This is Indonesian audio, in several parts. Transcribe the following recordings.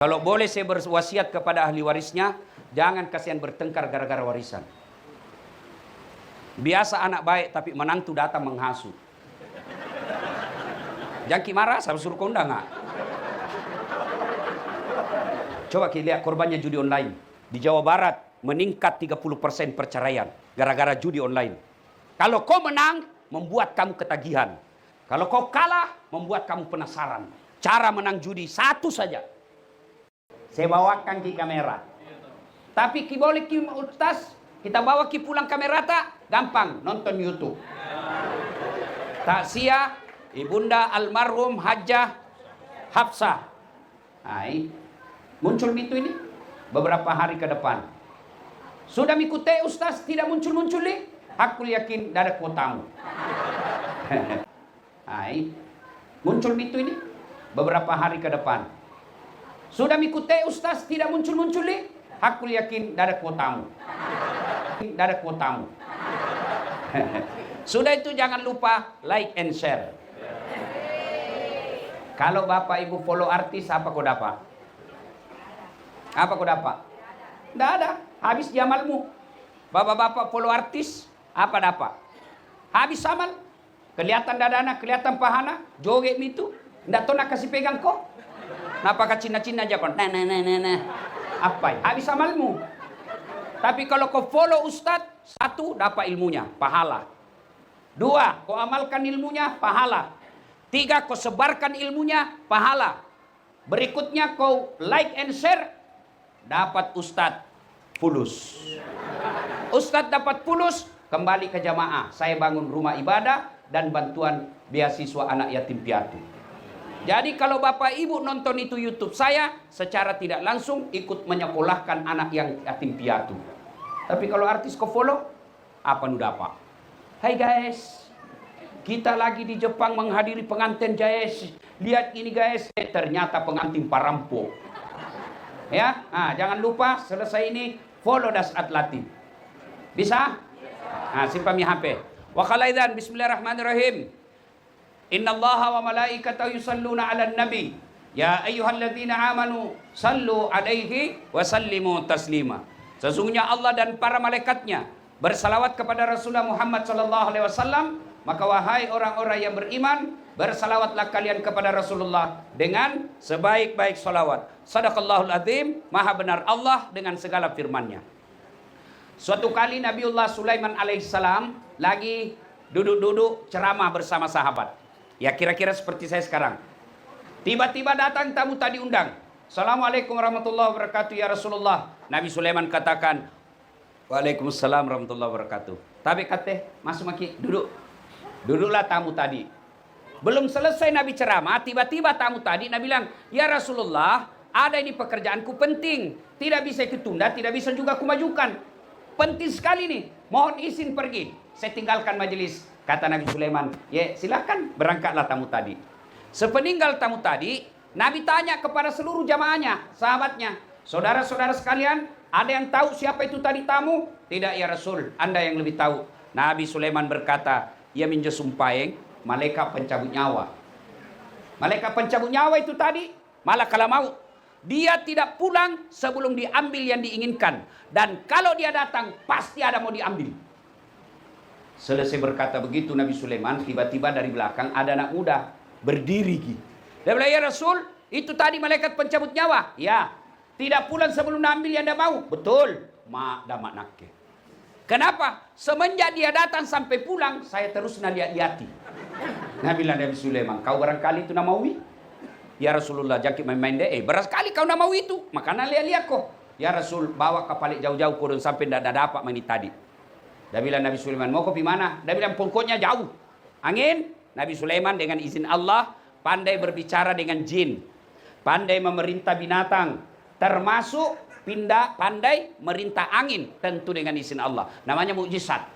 Kalau boleh saya berwasiat kepada ahli warisnya, jangan kasihan bertengkar gara-gara warisan. Biasa anak baik tapi menantu datang menghasut. Jangki marah, saya suruh kau undang nggak? Coba kita lihat korbannya judi online. Di Jawa Barat meningkat 30% perceraian gara-gara judi online. Kalau kau menang, membuat kamu ketagihan. Kalau kau kalah, membuat kamu penasaran. Cara menang judi satu saja. Saya bawakan ke kamera. Tapi ki boleh ki ustaz, kita bawa ki pulang kamera tak? Gampang, nonton YouTube. Takziah Ibunda almarhum Hajjah Hafsah. Muncul itu ini beberapa hari ke depan. Sudah mengikuti ustaz tidak muncul-muncul nih? Aku yakin tidak ada kuotamu. Muncul itu ini beberapa hari ke depan. Sudah mengikuti ustaz tidak muncul-muncul nih? Aku yakin tidak ada kuotamu. Tidak ada kuotamu. Sudah itu jangan lupa like and share. Kalau bapak ibu follow artis apa kau dapat? Apa kau dapat? Tidak ada. Habis jamalmu. Bapak-bapak follow artis apa dapat? Habis amal. Kelihatan dadana, kelihatan pahana, joget itu. Tidak tahu nak kasih pegang kau. Napa Cina-Cina aja kon? Nah. Apa? Habis amalmu. Tapi kalau kau follow ustadz, satu dapat ilmunya, pahala. Dua, kau amalkan ilmunya, pahala. Tiga, kau sebarkan ilmunya, pahala. Berikutnya kau like and share, dapat ustadz fulus. Ustadz dapat fulus, kembali ke jamaah. Saya bangun rumah ibadah dan bantuan beasiswa anak yatim piatu. Jadi kalau bapak ibu nonton itu YouTube saya, secara tidak langsung ikut menyekolahkan anak yang yatim piatu. Tapi kalau artis kau follow, apa nu dapat? Hai guys, kita lagi di Jepang menghadiri pengantin guys. Lihat ini guys, ternyata pengantin parampok. Ya, jangan lupa selesai ini follow Dasat Latif. Bisa? Simpan HP. Wa khalaidan bismillahirrahmanirrahim. Innallaha wa malaikatahu yusalluna 'alan nabi. Ya ayyuhalladzina amanu sallu 'alaihi wa sallimu taslima. Sesungguhnya Allah dan para malaikatnya bersalawat kepada Rasulullah Muhammad sallallahu alaihi wasallam, maka wahai orang-orang yang beriman, bersalawatlah kalian kepada Rasulullah dengan sebaik-baik salawat. Sadaqallahul azim, maha benar Allah dengan segala firman-Nya. Suatu kali Nabiullah Sulaiman alaihissalam lagi duduk-duduk ceramah bersama sahabat. Ya kira-kira seperti saya sekarang. Tiba-tiba datang tamu tadi undang. Assalamualaikum warahmatullahi wabarakatuh ya Rasulullah. Nabi Sulaiman katakan, Waalaikumsalam warahmatullahi wabarakatuh. Tapi kata, masuk maki, duduk. Duduklah tamu tadi. Belum selesai Nabi ceramah, tiba-tiba tamu tadi Nabi bilang, ya Rasulullah, ada ini pekerjaanku penting. Tidak bisa ditunda, tidak bisa juga kumajukan. Penting sekali nih, mohon izin pergi. Saya tinggalkan majelis. Kata Nabi Sulaiman, ya silakan berangkatlah tamu tadi. Sepeninggal tamu tadi, Nabi tanya kepada seluruh jamaahnya, sahabatnya, saudara-saudara sekalian, ada yang tahu siapa itu tadi tamu? Tidak ya Rasul, Anda yang lebih tahu. Nabi Sulaiman berkata, ia minjo sumpaheng, malaikat pencabut nyawa. Malaikat pencabut nyawa itu tadi, malah kalau mau, dia tidak pulang sebelum diambil yang diinginkan. Dan kalau dia datang, pasti ada mau diambil. Selesai berkata begitu Nabi Sulaiman, tiba-tiba dari belakang ada anak muda berdiri gitu. Dia bilang, ya Rasul, itu tadi malaikat pencabut nyawa. Ya, tidak pulang sebelum ambil yang dia mau. Betul. Mak damak nakke. Kenapa? Semenjak dia datang sampai pulang, saya terus lihat-lihati. Nabi Sulaiman, kau barangkali itu namawi? Ya Rasulullah, jangkit main-main deh. Barangkali kau namawi itu. Makanya lihat-lihat kok. Ya Rasul, bawa kapal jauh-jauh kurun sampai tidak dapat main tadi. Dia bilang Nabi Sulaiman, mau kopi mana? Dia bilang pokoknya jauh. Angin. Nabi Sulaiman dengan izin Allah pandai berbicara dengan jin. Pandai memerintah binatang. Termasuk pandai merintah angin. Tentu dengan izin Allah. Namanya mukjizat.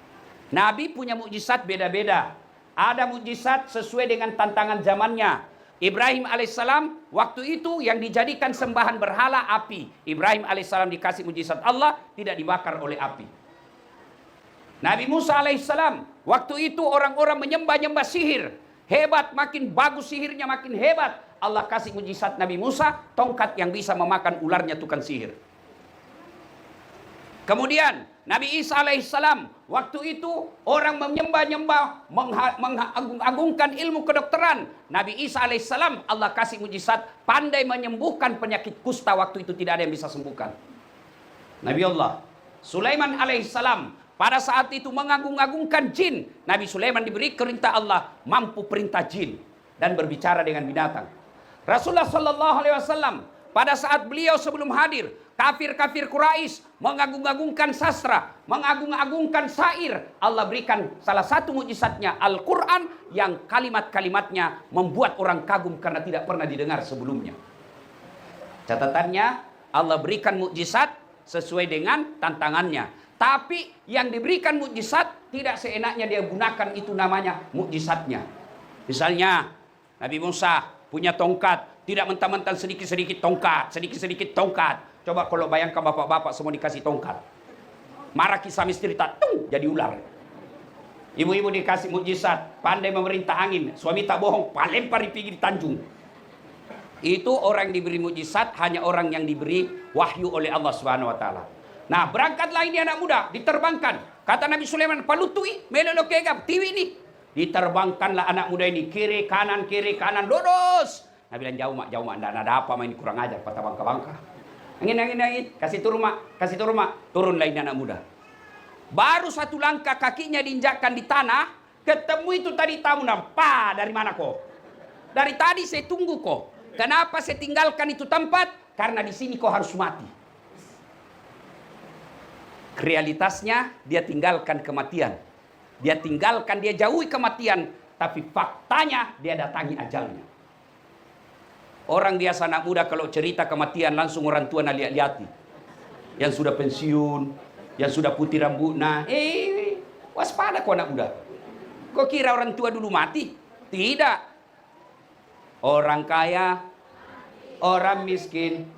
Nabi punya mukjizat beda-beda. Ada mukjizat sesuai dengan tantangan zamannya. Ibrahim alaihissalam waktu itu yang dijadikan sembahan berhala api. Ibrahim alaihissalam dikasih mukjizat Allah tidak dibakar oleh api. Nabi Musa alaihissalam, waktu itu orang-orang menyembah-nyembah sihir. Hebat, makin bagus sihirnya makin hebat. Allah kasih mujizat Nabi Musa, tongkat yang bisa memakan ularnya tukang sihir. Kemudian Nabi Isa alaihissalam, waktu itu orang menyembah-nyembah, mengagung-agungkan ilmu kedokteran. Nabi Isa alaihissalam, Allah kasih mujizat, pandai menyembuhkan penyakit kusta, waktu itu tidak ada yang bisa sembuhkan. Nabi Allah Sulaiman alaihissalam, pada saat itu mengagung-agungkan jin. Nabi Sulaiman diberi perintah Allah, mampu perintah jin dan berbicara dengan binatang. Rasulullah sallallahu alaihi wasallam, pada saat beliau sebelum hadir, kafir-kafir Quraisy mengagung-agungkan sastra, mengagung-agungkan syair. Allah berikan salah satu mujizatnya Al-Quran yang kalimat-kalimatnya membuat orang kagum karena tidak pernah didengar sebelumnya. Catatannya, Allah berikan mujizat sesuai dengan tantangannya. Tapi yang diberikan mujizat tidak seenaknya dia gunakan, itu namanya mujizatnya. Misalnya Nabi Musa punya tongkat, tidak mentah-mentah sedikit-sedikit tongkat, sedikit-sedikit tongkat. Coba kalau bayangkan bapak-bapak semua dikasih tongkat, marah kisah misteri tak jadi ular. Ibu-ibu dikasih mujizat, pandai memerintah angin, suami tak bohong, lempar di pinggir Tanjung. Itu orang yang diberi mujizat hanya orang yang diberi wahyu oleh Allah Subhanahu wa taala. Nah, berangkatlah ini anak muda, diterbangkan. Kata Nabi Sulaiman, palutui melolo kegap tiwi ini. Diterbangkanlah anak muda ini kiri kanan, lurus. Nabi bilang jauh mak, enggak ada apa main kurang ajar patah bangka-bangka. Angin, kasih turun mak, turunlah ini anak muda. Baru satu langkah kakinya diinjakkan di tanah, ketemu itu tadi tamu nampak dari mana kok? Dari tadi saya tunggu kok. Kenapa saya tinggalkan itu tempat? Karena di sini kau harus mati. Realitasnya dia tinggalkan kematian. Dia jauhi kematian, tapi faktanya dia datangi ajalnya. Orang biasa anak muda kalau cerita kematian langsung orang tua lihat-lihati. Yang sudah pensiun, yang sudah putih rambut. Nah, waspada kau anak muda. Kau kira orang tua dulu mati? Tidak. Orang kaya, orang miskin,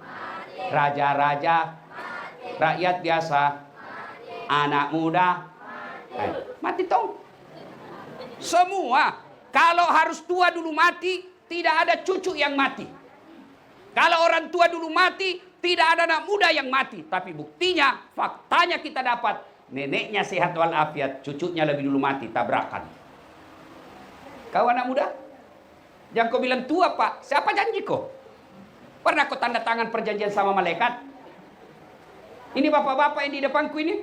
raja-raja, rakyat biasa, anak muda, mati tong. Semua. Kalau harus tua dulu mati, tidak ada cucu yang mati. Kalau orang tua dulu mati, tidak ada anak muda yang mati. Tapi buktinya, faktanya kita dapat, neneknya sehat walafiat, cucunya lebih dulu mati, tabrakan. Kau anak muda? Jangan kau bilang tua pak, siapa janji kau? Pernah kau tanda tangan perjanjian sama malaikat? Ini bapak-bapak yang di depanku ini,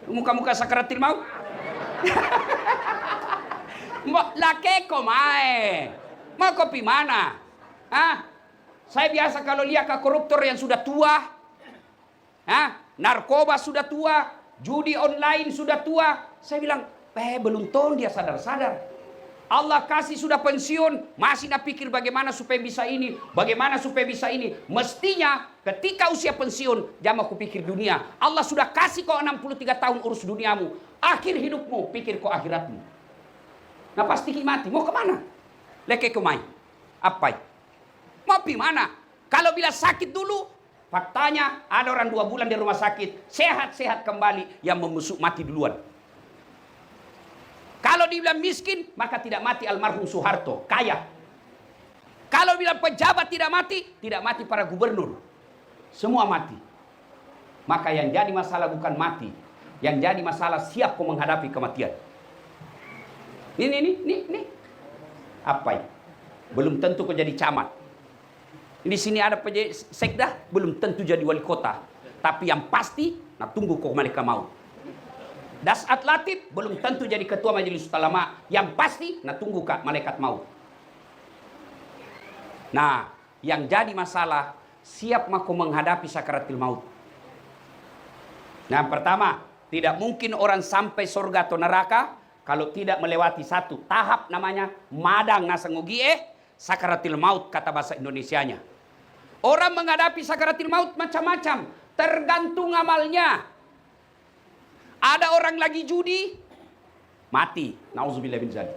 muka-muka sakaratil maut. Laki kau mae, mau kopi mana? Saya biasa kalau lihat ke koruptor yang sudah tua, narkoba sudah tua, judi online sudah tua, saya bilang, belum tahun dia sadar-sadar. Allah kasih sudah pensiun, masih nak pikir bagaimana supaya bisa ini, bagaimana supaya bisa ini. Mestinya ketika usia pensiun, jangan aku pikir dunia. Allah sudah kasih kau 63 tahun urus duniamu. Akhir hidupmu, pikir kau akhiratmu. Nah pasti mati, mau kemana? Leke kemai. Apa? Mau pergi mana? Kalau bila sakit dulu, faktanya ada orang 2 bulan di rumah sakit, sehat-sehat kembali, yang membusuk mati duluan. Kalau dibilang miskin, maka tidak mati almarhum Soeharto, kaya. Kalau bilang pejabat tidak mati para gubernur. Semua mati. Maka yang jadi masalah bukan mati. Yang jadi masalah siap kau menghadapi kematian. Ini. Apa ini? Belum tentu kau jadi camat. Di sini ada sekda, belum tentu jadi wali kota. Tapi yang pasti, tunggu kau malaikat maut. Dasat Latif, belum tentu jadi ketua majelis ulama. Yang pasti, tunggu kak malaikat maut. Nah, yang jadi masalah, siap kau menghadapi sakaratil maut. Nah, pertama, tidak mungkin orang sampai surga atau neraka kalau tidak melewati satu tahap namanya madang nasangugie sakaratil maut, kata bahasa Indonesianya. Orang menghadapi sakaratil maut macam-macam, tergantung amalnya. Ada orang lagi judi, mati. Nauzubillah min dzalik.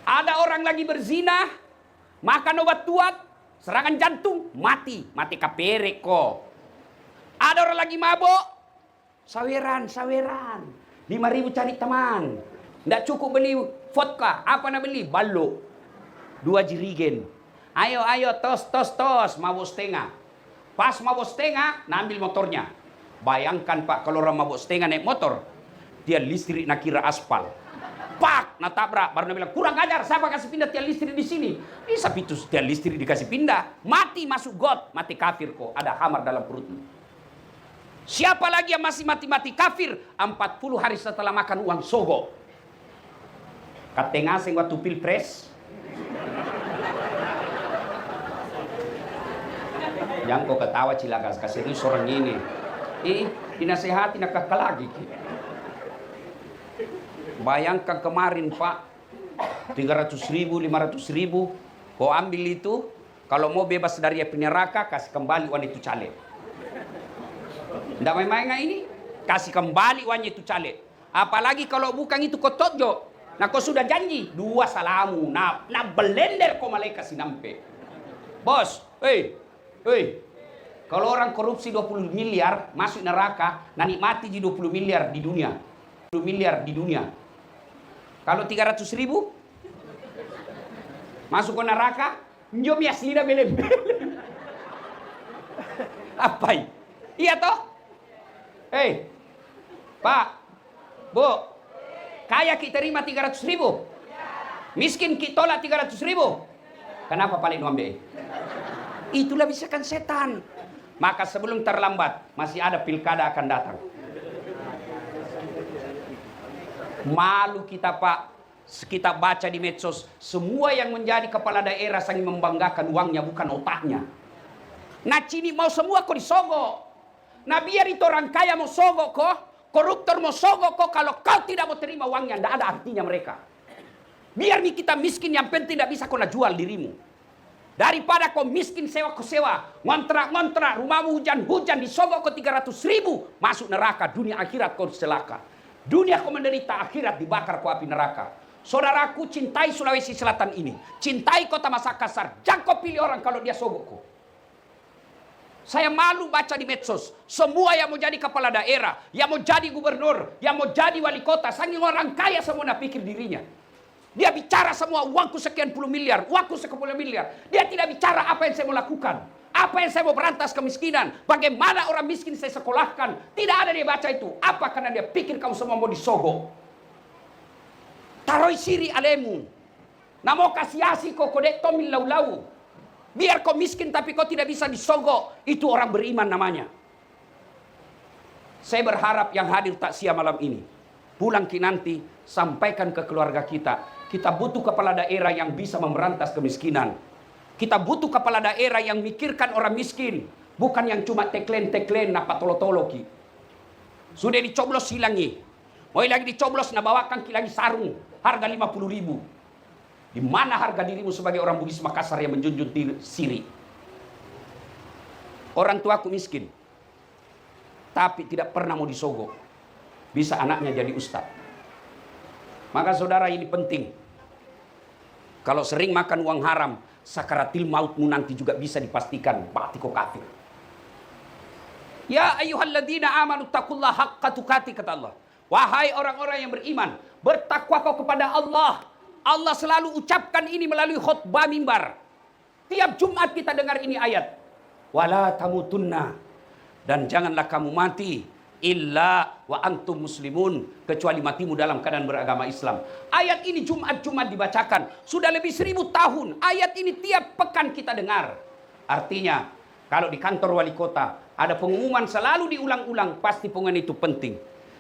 Ada orang lagi berzina, makan obat tuat, serangan jantung, mati. Mati kapere kok. Ada orang lagi mabok, saweran. 5.000 cari teman. Nggak cukup beli vodka. Apa nak beli? Ballo. 2 jirigen. Ayo, tos, mabuk setengah. Pas mabuk setengah, nah ambil motornya. Bayangkan Pak, kalau orang mabuk setengah naik motor, dia listrik nak kira aspal. Pak, nak tabrak, baru dia bilang, kurang ajar, siapa kasih pindah tiang listrik di sini? Bisa pitus tiang listrik dikasih pindah. Mati masuk got, mati kafir kok, ada hamar dalam perutmu. Siapa lagi yang masih mati-mati kafir? 40 hari setelah makan uang sogo. Katengah sing waktu pilpres. Yang kau ketawa cilagas, kasih serius orang ini. Dinasehati nak kakak lagi. Bayangkan kemarin Pak, 300.000, 500.000, kau ambil itu, kalau mau bebas dari api neraka, kasih kembali uang itu caleg. Tidak main-main ini, kasih kembali uangnya itu caleg. Apalagi kalau bukan itu kau tojo, nah kau sudah janji, 2 salamu, nah belender kau malaikat sinampe. Bos, kalau orang korupsi 20 miliar, masuk neraka, nah nikmati di 20 miliar di dunia. 20 miliar di dunia. Kalau 300.000 masuk ke neraka, njom ya sida belem-belem. Apa? Iya toh? Pak, Bu, kaya kita terima 300.000, miskin kita tolak 300.000. Kenapa paling ngombe? Itulah bisikan setan. Maka sebelum terlambat, masih ada pilkada akan datang. Malu kita Pak, kita baca di medsos, semua yang menjadi kepala daerah saling membanggakan uangnya bukan otaknya. Nah cini mau semua kok disogok. Nah biar itu orang kaya mau sogok kok, koruptor mau sogok kok, kalau kau tidak mau terima uangnya, tidak ada artinya mereka. Biar kita miskin, yang penting tidak bisa kau jual dirimu. Daripada kau miskin sewa ke sewa, ngontrak, rumahmu hujan-hujan, disogok ke 300.000, masuk neraka, dunia akhirat kau celaka. Dunia kau menderita, akhirat dibakar ku api neraka. Saudaraku, cintai Sulawesi Selatan ini. Cintai kota Makassar. Jangan kau pilih orang kalau dia sogokku. Saya malu baca di medsos. Semua yang mau jadi kepala daerah, yang mau jadi gubernur, yang mau jadi wali kota, saking orang kaya semua nak pikir dirinya. Dia bicara semua, uangku sekian puluh miliar, uangku sekian puluh miliar. Dia tidak bicara apa yang saya mau lakukan. Apa yang saya mau berantas kemiskinan? Bagaimana orang miskin saya sekolahkan? Tidak ada dia baca itu. Apa? Karena dia pikir kamu semua mau disogok. Taroi siri alemu. Namo kasiasi kok kodek tomil lau-lau. Biar kau miskin tapi kau tidak bisa disogok. Itu orang beriman namanya. Saya berharap yang hadir takziah malam ini, pulang nanti sampaikan ke keluarga kita. Kita butuh kepala daerah yang bisa memberantas kemiskinan. Kita butuh kepala daerah yang mikirkan orang miskin. Bukan yang cuma teklen-teklen napa tolo-tolo ki. Sudah dicoblos hilangi. Mau lagi dicoblos na bawakan ki lagi sarung. Harga 50.000. Di mana harga dirimu sebagai orang Bugis Makassar yang menjunjung siri? Orang tuaku miskin. Tapi tidak pernah mau disogok. Bisa anaknya jadi ustadz. Maka saudara ini penting. Kalau sering makan uang haram, sakaratil mautmu nanti juga bisa dipastikan mati kau kafir. Ya ayyuhalladzina amanu taqullaha haqqa tuqatih, kata Allah. Wahai orang-orang yang beriman, bertakwa kau kepada Allah. Allah selalu ucapkan ini melalui khutbah mimbar. Tiap Jumat kita dengar ini ayat. Wala tamutunna, dan janganlah kamu mati illa wa antum muslimun, kecuali matimu dalam keadaan beragama Islam. Ayat ini Jumat-Jumat dibacakan. Sudah lebih 1000 tahun. Ayat ini tiap pekan kita dengar. Artinya, kalau di kantor wali kota ada pengumuman selalu diulang-ulang, pasti pengumuman itu penting.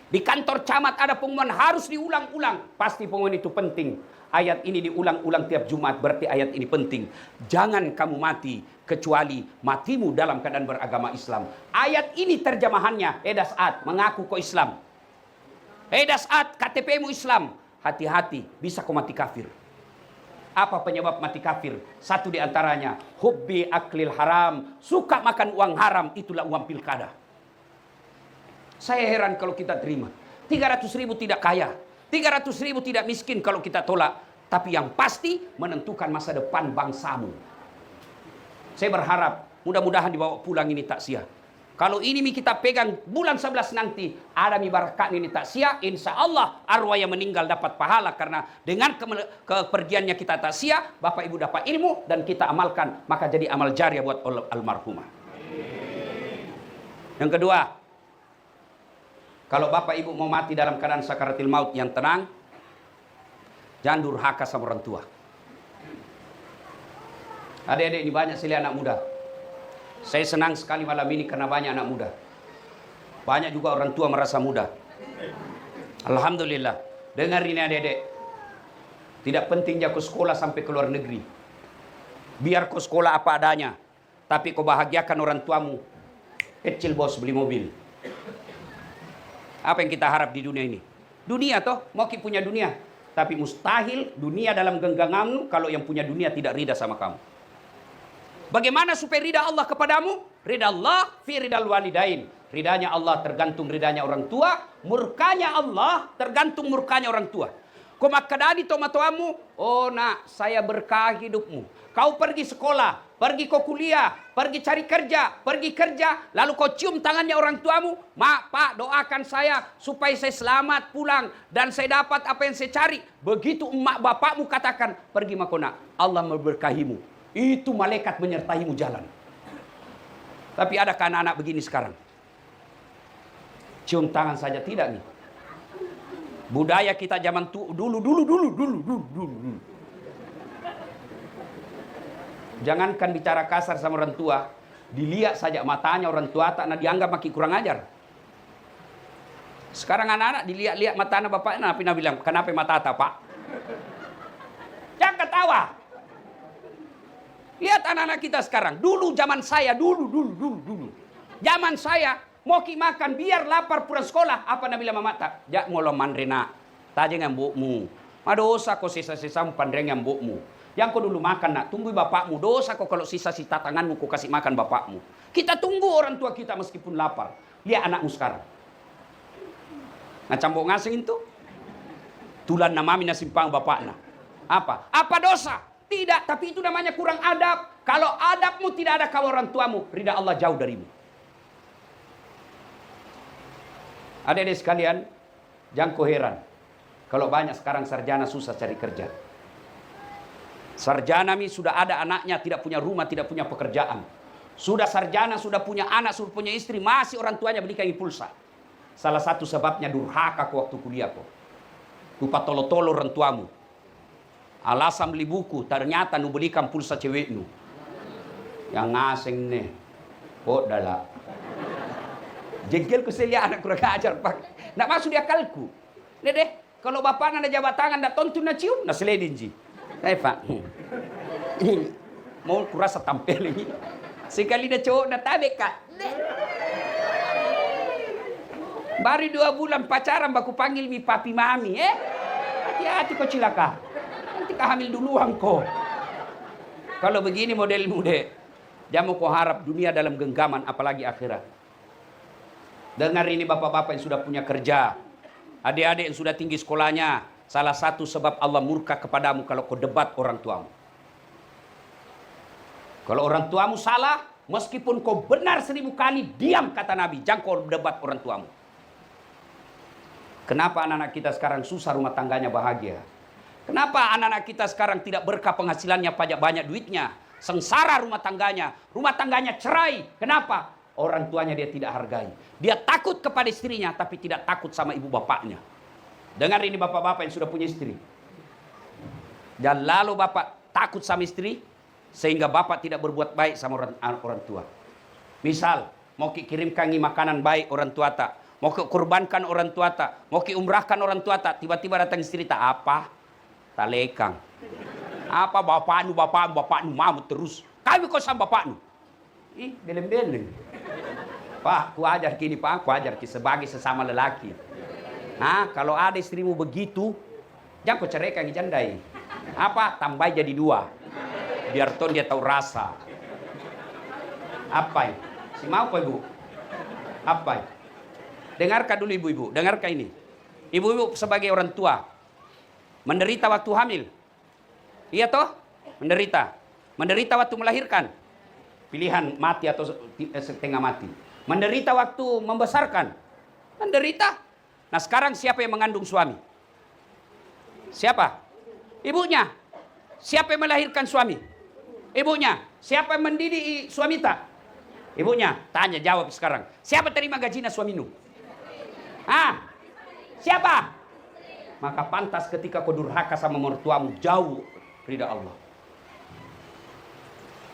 Di kantor camat ada pengumuman harus diulang-ulang, pasti pengumuman itu penting. Ayat ini diulang-ulang tiap Jumat, berarti ayat ini penting. Jangan kamu mati kecuali matimu dalam keadaan beragama Islam. Ayat ini terjemahannya, Dasat mengaku kau Islam. Dasat KTP-mu Islam. Hati-hati, bisa kau mati kafir. Apa penyebab mati kafir? Satu di antaranya, hubbi aklil haram. Suka makan uang haram, itulah uang pilkada. Saya heran kalau kita terima. 300.000 tidak kaya. 300.000 tidak miskin kalau kita tolak. Tapi yang pasti menentukan masa depan bangsamu. Saya berharap mudah-mudahan dibawa pulang ini takziah. Kalau ini kita pegang bulan 11 nanti, ada mi barakat ini tak sia, insya Allah arwah yang meninggal dapat pahala. Karena dengan kepergiannya kita tak sia, Bapak Ibu dapat ilmu dan kita amalkan. Maka jadi amal jariah buat almarhumah. Yang kedua, kalau Bapak Ibu mau mati dalam keadaan sakaratil maut yang tenang, jangan durhaka sama orang tua. Adik-adik ini banyak sekali anak muda. Saya senang sekali malam ini karena banyak anak muda. Banyak juga orang tua merasa muda. Alhamdulillah. Dengar ini adik-adik. Tidak penting kau sekolah sampai ke luar negeri. Biar kau sekolah apa adanya. Tapi kau bahagiakan orang tuamu. Kecil bos beli mobil. Apa yang kita harap di dunia ini? Dunia toh, mau ki punya dunia. Tapi mustahil dunia dalam genggamanmu kalau yang punya dunia tidak rida sama kamu. Bagaimana supaya ridha Allah kepadamu? Ridha Allah fi ridal walidain. Ridhanya Allah tergantung ridhanya orang tua. Murkanya Allah tergantung murkanya orang tua. Kau makadani tomatoamu, oh nak, saya berkah hidupmu. Kau pergi sekolah, pergi kau kuliah, pergi cari kerja, lalu kau cium tangannya orang tuamu, mak, pak, doakan saya supaya saya selamat pulang dan saya dapat apa yang saya cari. Begitu emak bapakmu katakan, pergi makona, Allah memberkahimu. Itu malaikat menyertaimu jalan. Tapi adakah anak-anak begini sekarang? Cium tangan saja tidak nih. Budaya kita zaman dulu. Jangankan bicara kasar sama orang tua, dilihat saja matanya orang tua tak dianggap makin kurang ajar. Sekarang anak-anak dilihat-lihat matanya bapaknya, Nabi bilang, kenapa mata tak pak? Jangan ketawa. Lihat anak-anak kita sekarang. Dulu zaman saya, dulu. Zaman saya, mau ki makan, biar lapar pulang sekolah. Apa Nabi bilang mata? Jak ngolong mandrena. Tajeng yang bukmu. Madosa kau sisa-sisa pandreng yang bukmu. Yang kau dulu makan nak, tunggu bapakmu. Dosa kau kalau sisa-sisa tanganmu kau kasih makan bapakmu. Kita tunggu orang tua kita meskipun lapar. Lihat anakmu sekarang. Nah cambok ngasing itu. Tulan namami nasimpang bapaknya. Apa? Apa dosa? Tidak, tapi itu namanya kurang adab. Kalau adabmu tidak ada kalau orang tuamu, ridha Allah jauh darimu. Adik-adik sekalian, jangan kau heran. Kalau banyak sekarang sarjana susah cari kerja. Sarjana sudah ada anaknya, tidak punya rumah, tidak punya pekerjaan. Sudah sarjana, sudah punya anak, sudah punya istri, masih orang tuanya belikan pulsa. Salah satu sebabnya durhaka kau waktu kuliah kau. Lupa tolo-tolo orang tuamu. Alasan beli buku, ternyata nu belikan pulsa cewek nu. Yang ngasing nih. Oh, dah. Jengkel ku saya lihat anak kurang ajar, Pak. Nak masuk di akalku. Deh, kalau bapak ada jabat tangan, nak tonton, nak cium, nak seledin ji. Pak. Mau kurasa tampil ini. Sekali dah cowok, dah tabek, Kak. Baru 2 bulan pacaran, baku panggil mi papi mami, Hati-hati kau cilaka. Nanti kau hamil duluan kau. Kalau begini modelmu deh, jangan kau harap dunia dalam genggaman, apalagi akhirat. Dengar ini bapak-bapak yang sudah punya kerja, adik-adik yang sudah tinggi sekolahnya, salah satu sebab Allah murka kepadamu kalau kau debat orang tuamu. Kalau orang tuamu salah, meskipun kau benar 1000 kali, diam kata Nabi, jangan kau debat orang tuamu. Kenapa anak-anak kita sekarang susah rumah tangganya bahagia? Kenapa anak-anak kita sekarang tidak berkah penghasilannya, pajak banyak duitnya? Sengsara rumah tangganya cerai. Kenapa? Orang tuanya dia tidak hargai. Dia takut kepada istrinya, tapi tidak takut sama ibu bapaknya. Dengar ini bapak-bapak yang sudah punya istri. Dan lalu bapak takut sama istri, sehingga bapak tidak berbuat baik sama orang tua. Misal, mau kirimkan makanan baik orang tua tak. Mau kurbankan orang tua tak. Mau umrahkan orang tua tak. Tiba-tiba datang istri tak apa. Tak lekang. Apa bapaknu mau terus. Kami kau sama bapaknu. Beleng-beleng. Pak, ku ajar kini Pak, ku ajar kini sebagai sesama lelaki. Nah, kalau ada istrimu begitu, jangan kau ceraikan jandai. Apa? Tambah jadi 2. Biar ton dia tahu rasa. Apa? Si mau kau ibu? Apa? Dengarkan dulu ibu-ibu, dengarkan ini. Ibu-ibu sebagai orang tua, menderita waktu hamil. Iya toh? Menderita. Menderita waktu melahirkan. pilihan mati atau setengah mati. Menderita waktu membesarkan. Menderita. Nah sekarang siapa yang mengandung suami? Siapa? Ibunya. Siapa yang melahirkan suami? Ibunya. Siapa yang mendidik suami tak? Ibunya. Tanya, jawab sekarang. Siapa terima gajinya suamimu? Ah, siapa? Maka pantas ketika kau durhaka sama mertuamu, jauh ridha Allah.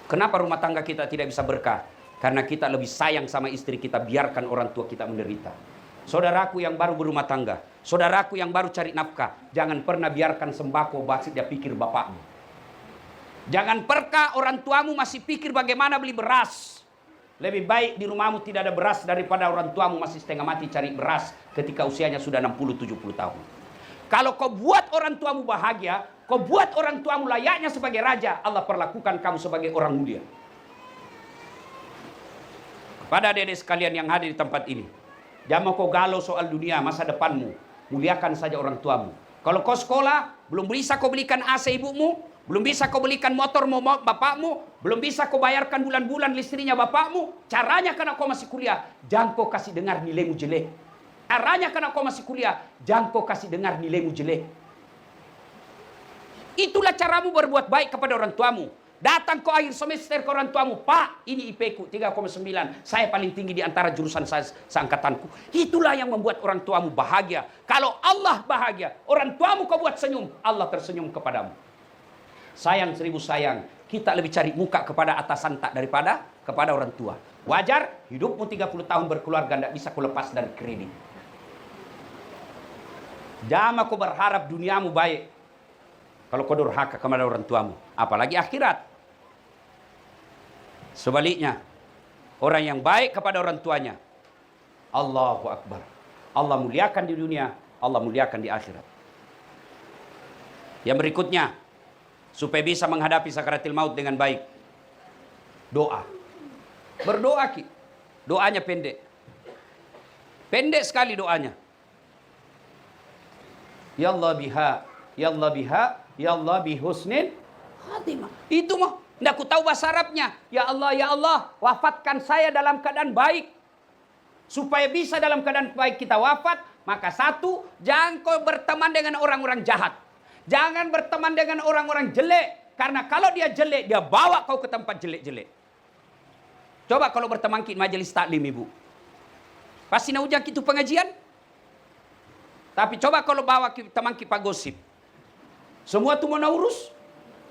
Kenapa rumah tangga kita tidak bisa berkah? Karena kita lebih sayang sama istri kita, biarkan orang tua kita menderita. Saudaraku yang baru berumah tangga, saudaraku yang baru cari nafkah, jangan pernah biarkan sembako basit dia pikir bapakmu. Jangan pernah orang tuamu masih pikir bagaimana beli beras. Lebih baik di rumahmu tidak ada beras daripada orang tuamu masih setengah mati cari beras ketika usianya sudah 60-70 tahun. Kalau kau buat orang tuamu bahagia, kau buat orang tuamu layaknya sebagai raja, Allah perlakukan kamu sebagai orang mulia. Pada adik-adik sekalian yang hadir di tempat ini, jangan kau galau soal dunia, masa depanmu. Muliakan saja orang tuamu. Kalau kau sekolah, belum bisa kau belikan AC ibumu, belum bisa kau belikan motor bapakmu, belum bisa kau bayarkan bulan-bulan listriknya bapakmu. Caranya karena kau masih kuliah, jangan kau kasih dengar nilaimu jelek. Caranya karena kau masih kuliah, jangan kau kasih dengar nilaimu jelek. Itulah caramu berbuat baik kepada orang tuamu. Datang ke akhir semester ke orang tuamu, Pak, ini IP ku 3,9. Saya paling tinggi di antara jurusan saya seangkatanku. Itulah yang membuat orang tuamu bahagia. Kalau Allah bahagia, orang tuamu kau buat senyum, Allah tersenyum kepadamu. Sayang seribu sayang, kita lebih cari muka kepada atasan tak daripada kepada orang tua. Wajar, hidupmu 30 tahun berkeluarga, tidak bisa kau lepas dari kredit. Jangan kau berharap duniamu baik kalau kau durhaka kepada orang tuamu, apalagi akhirat. Sebaliknya, orang yang baik kepada orang tuanya, Allahu Akbar, Allah muliakan di dunia, Allah muliakan di akhirat. Yang berikutnya, supaya bisa menghadapi sakaratil maut dengan baik, doa. Berdoa ki. Doanya pendek. Pendek sekali doanya. Ya Allah biha, ya Allah biha, ya Allah bihusnin khatimah. Itu mah. Tidak aku tahu bahasa Arabnya. Ya Allah, wafatkan saya dalam keadaan baik. Supaya bisa dalam keadaan baik kita wafat, maka satu, jangan kau berteman dengan orang-orang jahat. Jangan berteman dengan orang-orang jelek. Karena kalau dia jelek, dia bawa kau ke tempat jelek-jelek. Coba kalau berteman di majelis taklim ibu. Pasti nak ujang itu pengajian. Tapi coba kalau bawa teman kita gosip. Semua tu mau urus.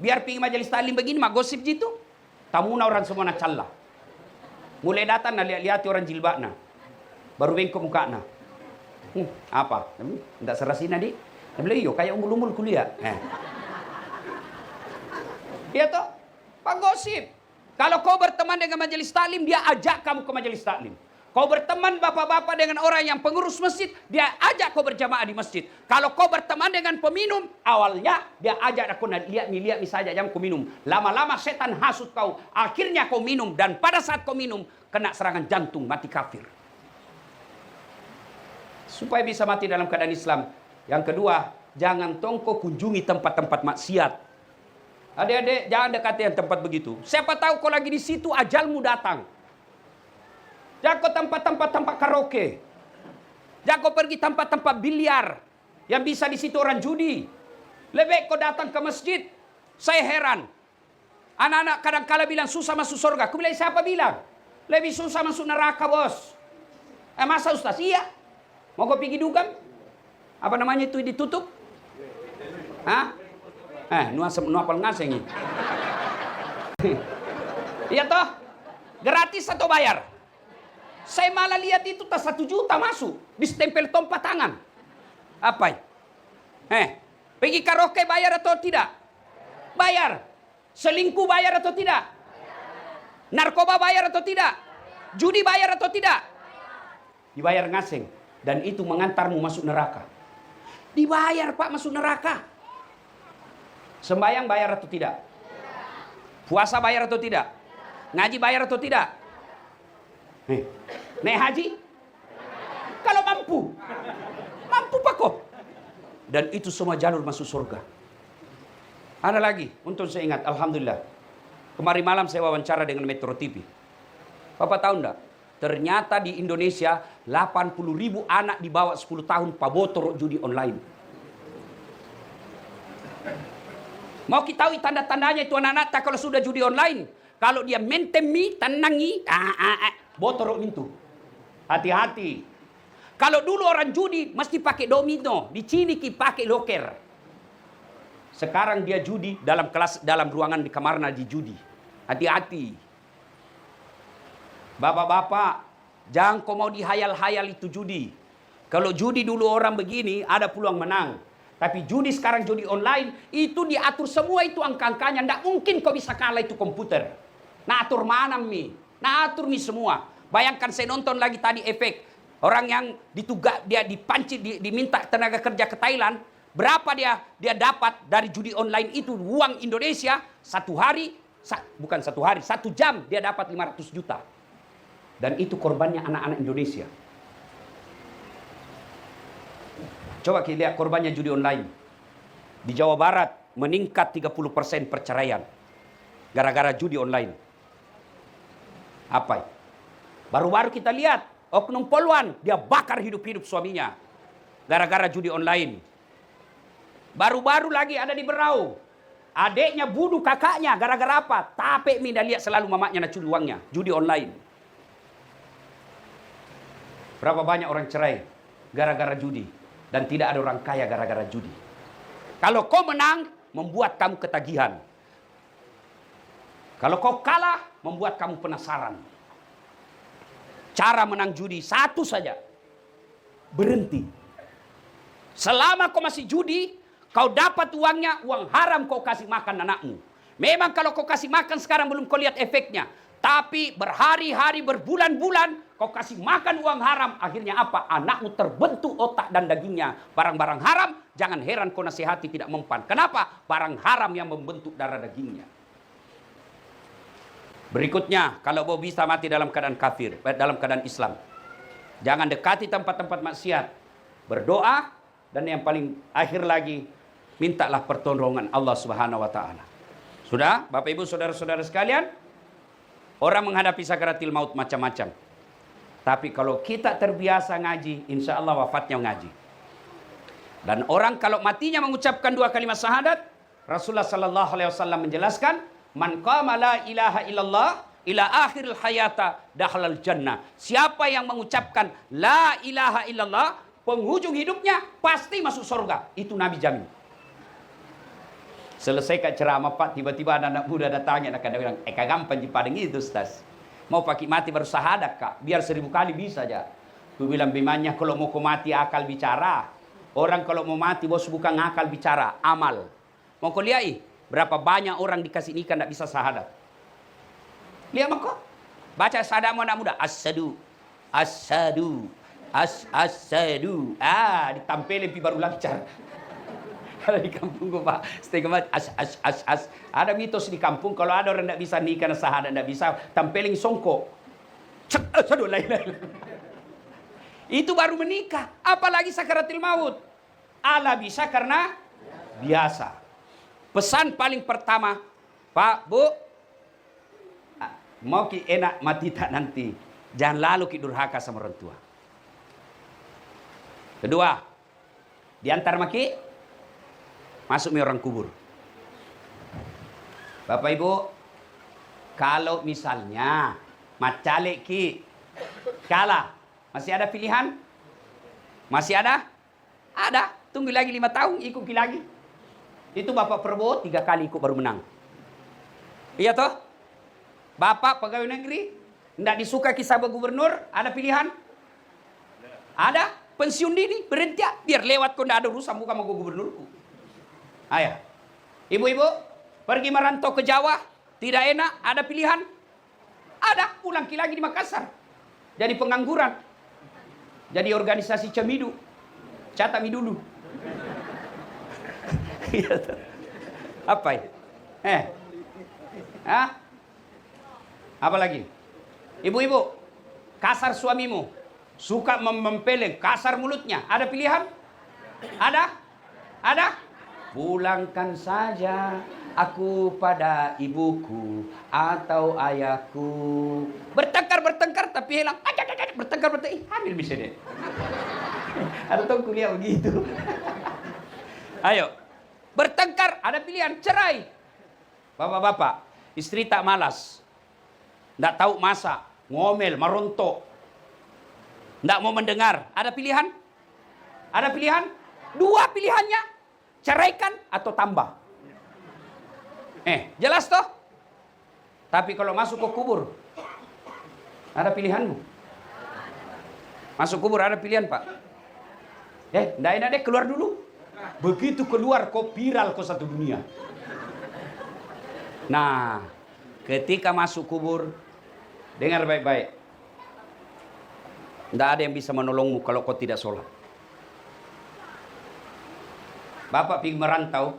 Biar pergi majelis taklim begini, mak gosip gitu. Tamuna orang semua nak calla. Mulai datang nak lihat orang jilbab na. Baru bengkok muka na. Apa? Tidak serasi nadi. Beliau kayak umul-umul kuliah. Iya toh? Pak gosip. Kalau kau berteman dengan majelis taklim, dia ajak kamu ke majelis taklim. Kau berteman bapak-bapak dengan orang yang pengurus masjid, dia ajak kau berjamaah di masjid. Kalau kau berteman dengan peminum, awalnya dia ajak aku lihat nih saja jangan kau minum. Lama-lama setan hasut kau, akhirnya kau minum dan pada saat kau minum kena serangan jantung, mati kafir. Supaya bisa mati dalam keadaan Islam. Yang kedua, jangan tongko kunjungi tempat-tempat maksiat. Adik-adik, jangan dekati yang tempat begitu. Siapa tahu kau lagi di situ ajalmu datang. Jangan kau tempat-tempat karaoke. Jangan kau pergi tempat-tempat biliar. Yang bisa di situ orang judi. Lebih kau datang ke masjid. Saya heran. Anak-anak kadang-kala bilang susah masuk surga. Aku bilang siapa bilang? Lebih susah masuk neraka bos. Masa Ustaz? Iya. Mau kau pergi dugam? Apa namanya itu ditutup? Hah? Nuapal ngaseng ini. Iya toh? Gratis atau bayar? Saya malah lihat itu tas 1 juta masuk. Distempel tompa tangan. Apa? Pergi karaoke bayar atau tidak? Bayar. Selingkuh bayar atau tidak? Narkoba bayar atau tidak? Judi bayar atau tidak? Dibayar ngaseng. Dan itu mengantarmu masuk neraka. Dibayar Pak masuk neraka. Sembayang bayar atau tidak? Puasa bayar atau tidak? Ngaji bayar atau tidak? Naik haji? Kalau mampu. Mampu Pak kok. Dan itu semua jalur masuk surga. Ada lagi, untuk saya ingat, alhamdulillah. Kemarin malam saya wawancara dengan Metro TV. Bapak tahu enggak? Ternyata di Indonesia 80.000 anak di bawah 10 tahun pabotor judi online. Mau kita tahu tanda-tandanya itu anak-anak kalau sudah judi online. Kalau dia mentemi, tenangi, botorok itu. Hati-hati. Kalau dulu orang judi mesti pakai domino, diciniki pakai loker. Sekarang dia judi dalam kelas, dalam ruangan di kamarnya di judi. Hati-hati. Bapak-bapak, jangan kau mau dihayal-hayal itu judi. Kalau judi dulu orang begini, ada peluang menang. Tapi judi sekarang judi online, itu diatur semua itu angka-angkanya. Tidak mungkin kau bisa kalah itu komputer. Nah atur mana mi? Nah atur mi semua. Bayangkan saya nonton lagi tadi efek. Orang yang dia dipanci, diminta tenaga kerja ke Thailand. Berapa dia dapat dari judi online itu uang Indonesia satu hari, bukan satu hari, 1 jam dia dapat 500 juta. Dan itu korbannya anak-anak Indonesia. Coba kita lihat korbannya judi online. Di Jawa Barat meningkat 30% perceraian. Gara-gara judi online. Apa? Baru-baru kita lihat oknum poluan dia bakar hidup-hidup suaminya. Gara-gara judi online. Baru-baru lagi ada di Berau. Adiknya bunuh kakaknya gara-gara apa? Tapi minda lihat selalu mamanya nak curi uangnya. Judi online. Berapa banyak orang cerai gara-gara judi. Dan tidak ada orang kaya gara-gara judi. Kalau kau menang, membuat kamu ketagihan. Kalau kau kalah, membuat kamu penasaran. Cara menang judi satu saja. Berhenti. Selama kau masih judi, kau dapat uangnya, uang haram kau kasih makan anakmu. Memang kalau kau kasih makan sekarang belum kau lihat efeknya. Tapi berhari-hari, berbulan-bulan, kau kasih makan uang haram. Akhirnya apa? Anakmu terbentuk otak dan dagingnya. Barang-barang haram, jangan heran kau nasihati tidak mempan. Kenapa? Barang haram yang membentuk darah dagingnya. Berikutnya, kalau kau bisa mati dalam keadaan kafir, dalam keadaan Islam. Jangan dekati tempat-tempat maksiat. Berdoa, dan yang paling akhir lagi, mintalah pertolongan Allah Subhanahu wa Ta'ala. Sudah, Bapak Ibu, saudara-saudara sekalian, orang menghadapi sakaratil maut macam-macam. Tapi kalau kita terbiasa ngaji, insya Allah wafatnya ngaji. Dan orang kalau matinya mengucapkan 2 kalimat syahadat, Rasulullah Sallallahu Alaihi Wasallam menjelaskan, man qama la ilaha illallah ila akhiril hayata dakhalal jannah. Siapa yang mengucapkan la ilaha illallah, penghujung hidupnya pasti masuk surga. Itu Nabi jamin. Selesai kat ceramah Pak, tiba-tiba anak muda datangnya, nak bilang, gampang jipadeng itu Ustaz. Mau pakai mati baru syahadat Kak, biar 1000 kali bisa aja. Aku bilang bimanya kalau mau kau mati akal bicara. Orang kalau mau mati bos bukan akal bicara, amal. Mau kau lihat berapa banyak orang dikasih nikah tidak bisa syahadat. Lihat kok. Baca syahadat anak muda, asyhadu, asyhadu, asyhadu. Ditampilin pi baru lancar. Ada di kampung gue Pak, setengah as. Ada mitos di kampung, kalau ada orang tidak bisa nikah, syahadat tidak bisa, tampilin songkok. Aduh, lain. Itu baru menikah, apalagi sakaratil maut. Allah bisa karena biasa. Pesan paling pertama, Pak, Bu, mau ki enak mati tak nanti, jangan lalu ki durhaka sama orang tua. Kedua, diantar maki, masuk mi orang kubur. Bapak Ibu, kalau misalnya macalek ki kalah, masih ada pilihan? Masih ada? Ada. Tunggu lagi 5 tahun, ikut ki lagi. Itu Bapak Prabowo 3 kali ikut baru menang. Iya toh? Bapak pegawai negeri, tidak disuka kisah gubernur, ada pilihan? Ada. Pensiun dini, berhenti ya. Biar lewat kau tidak ada urusan, bukan sama gubernurku. Ayah, ibu-ibu pergi merantau ke Jawa, tidak enak, ada pilihan? Ada, pulang lagi di Makassar. Jadi pengangguran. Jadi organisasi cemidu. Catat mi dulu. Apa ya? Apa lagi? Ibu-ibu, kasar suamimu. Suka mempeleng, kasar mulutnya. Ada pilihan? Ada? Ada? Pulangkan saja Aku pada ibuku atau ayahku. Bertengkar tapi hilang. Bertengkar. Hamil bisa deh. Ada tuh kuliah begitu. Ayo. Bertengkar, ada pilihan, cerai. Bapak-bapak, istri tak malas. Nggak tahu masak, ngomel, merontok. Nggak mau mendengar. Ada pilihan? Ada pilihan? Dua pilihannya. Ceraikan atau tambah. Jelas toh? Tapi kalau masuk ke kubur, ada pilihanmu. Masuk kubur ada pilihan, Pak. Nggak enak deh, keluar dulu. Begitu keluar, kau viral kau satu dunia. Nah, ketika masuk kubur, dengar baik-baik. Nggak ada yang bisa menolongmu kalau kau tidak sholat. Bapak pergi merantau.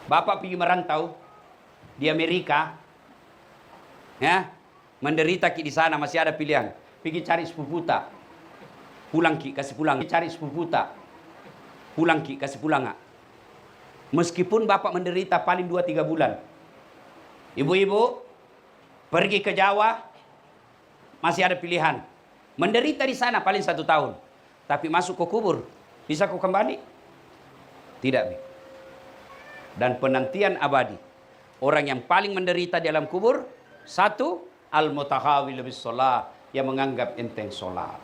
Bapak pergi merantau di Amerika, ya, menderita ki di sana, masih ada pilihan. Pergi cari sepupu tak, pulang ki kasih pulang. Cari sepupu tak, pulang ki kasih pulang. Meskipun bapak menderita paling 2-3 bulan, ibu-ibu pergi ke Jawa, masih ada pilihan. Menderita di sana paling 1 tahun, tapi masuk ke kubur, bisa kau kembali? Tidak. Dan penantian abadi. Orang yang paling menderita di alam kubur, 1, al-mutahawil bis sholat, yang menganggap enteng sholat.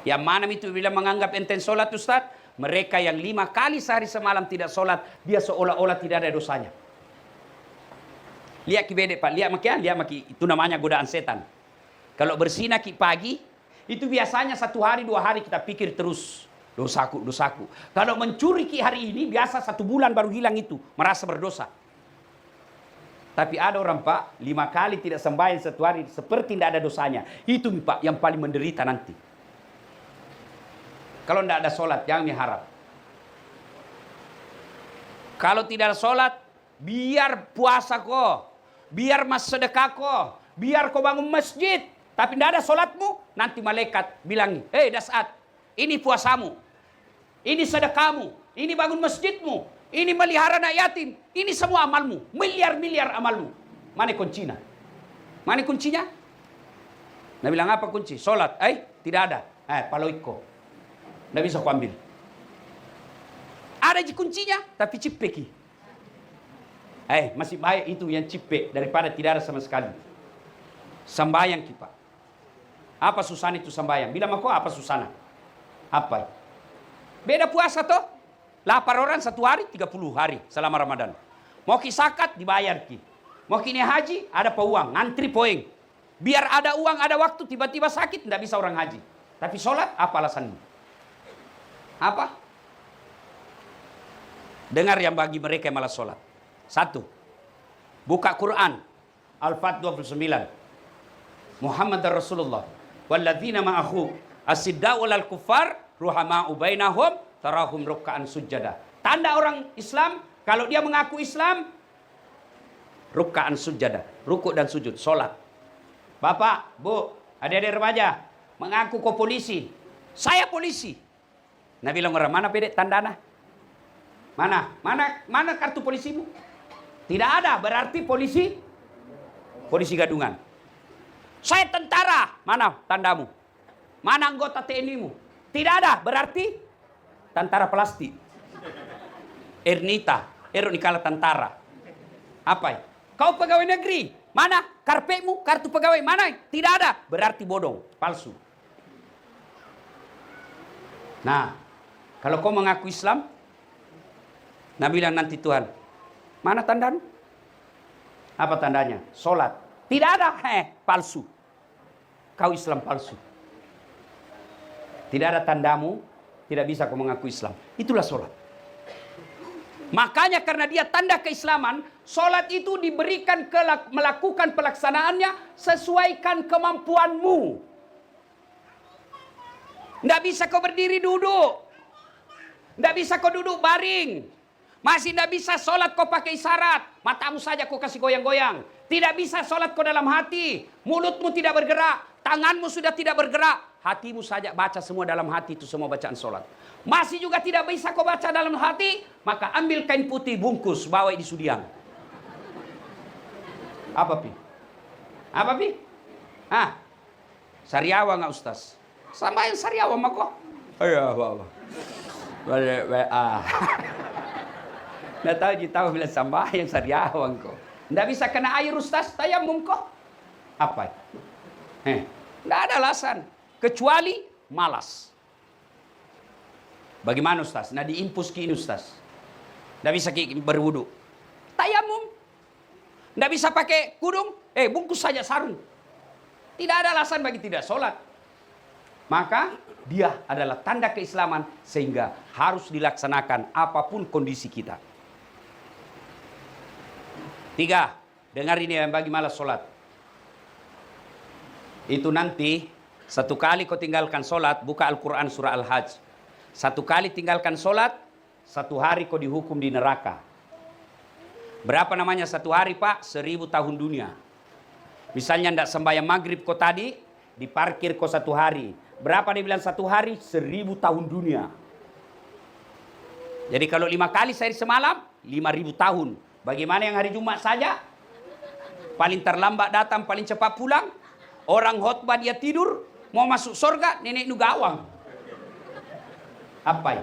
Yang mana itu bila menganggap enteng sholat, Ustaz? Mereka yang 5 kali sehari semalam tidak sholat, dia seolah-olah tidak ada dosanya. Lihat ki bedek, Pak. Lihat maki. Itu namanya godaan setan. Kalau bersina ki pagi, itu biasanya 1 hari 2 hari kita pikir terus. Dosaku. Kalau mencuri ki hari ini, biasa 1 bulan baru hilang itu. Merasa berdosa. Tapi ada orang, Pak, 5 kali tidak sembahyang 1 hari, seperti tidak ada dosanya. Itu, Pak, yang paling menderita nanti. Kalau tidak ada sholat, jangan diharap. Kalau tidak ada sholat, biar puasa kok, biar mas sedekah kok, biar kau bangun masjid, tapi tidak ada sholatmu, nanti malaikat bilang, Dasat, ini puasamu, ini sedekahmu, ini bangun masjidmu, ini melihara anak yatim, ini semua amalmu, miliar-miliar amalmu. Mana kuncinya? Mana kuncinya? Nah bilang apa kunci? Sholat. Tidak ada. Paloiko. Tidak bisa ku ambil. Ada kuncinya, tapi cipeki. Masih baik itu yang cipek daripada tidak ada sama sekali. Sembayang kita. Apa susana itu sembayang? Bilang aku apa susana? Apa? Beda puasa toh. Lapar orang 1 hari, 30 hari selama Ramadan. Mau ki zakat dibayar ki. Mau ki haji ada uang, ngantri poeng. Biar ada uang, ada waktu, tiba-tiba sakit tidak bisa orang haji. Tapi sholat apa alasanmu? Apa? Dengar yang bagi mereka yang malas sholat. 1. Buka Quran. Al-Fat 29. Muhammad Rasulullah. Walladzina ma'ahu asidda'u lal kuffar ruhama'u bainahum tarahum ruk'an sujada. Tanda orang Islam, kalau dia mengaku Islam, ruk'an sujada. Rukuk dan sujud, sholat. Bapak, Bu, adik-adik remaja, mengaku kau polisi. Saya polisi. Nah bilang orang, mana bedek tandana? Mana kartu polisimu? Tidak ada, berarti polisi gadungan. Saya tentara, mana tandamu? Mana anggota TNI-mu? Tidak ada, berarti tentara plastik. Ernita, Nikala tentara. Apa? Kau pegawai negeri, mana karpetmu, kartu pegawai, mana? Tidak ada, berarti bodong, palsu. Nah, kalau kau mengaku Islam, Nabi bilang nanti Tuhan, mana tandamu? Apa tandanya? Sholat. Tidak ada, palsu. Kau Islam palsu. Tidak ada tandamu, tidak bisa kau mengaku Islam. Itulah sholat. Makanya karena dia tanda keislaman, sholat itu diberikan melakukan pelaksanaannya sesuaikan kemampuanmu. Tidak bisa kau berdiri duduk. Tidak bisa kau duduk baring. Masih tidak bisa sholat kau pakai isyarat. Matamu saja kau kasih goyang-goyang. Tidak bisa sholat kau dalam hati. Mulutmu tidak bergerak. Tanganmu sudah tidak bergerak. hatimu saja baca semua dalam hati itu semua bacaan sholat. Masih juga tidak bisa kau baca dalam hati, maka ambil kain putih bungkus, bawa di sudiang. Apa pi? Apa pi? Ah, Sariawa nggak Ustaz? Sama yang Sariawa mah kok. Iya, bawa. Nggak tahu bilang sama yang Sariawa kok. Nggak bisa kena air Ustaz, tayamum kok. Apa? Nggak ada alasan kecuali malas. Bagaimana Ustaz? Nah diimpus ke ini Ustaz. Nggak bisa berwudu. Tayamum. Nggak bisa pakai kudung. Bungkus saja sarung. Tidak ada alasan bagi tidak sholat. Maka dia adalah tanda keislaman sehingga harus dilaksanakan apapun kondisi kita. 3. Dengar ini yang bagi malas sholat. Itu nanti satu kali kau tinggalkan sholat, buka Al-Quran surah Al-Hajj. Satu kali tinggalkan sholat, 1 hari kau dihukum di neraka. Berapa namanya 1 hari Pak? 1000 tahun dunia. Misalnya tidak sembahyang maghrib kau tadi, diparkir kau 1 hari. Berapa dia bilang 1 hari? 1000 tahun dunia. Jadi kalau 5 kali sehari semalam, 5000 tahun. Bagaimana yang hari Jumat saja? Paling terlambat datang, paling cepat pulang. Orang khotbah dia tidur, mau masuk surga, nenek nugawang. Apa?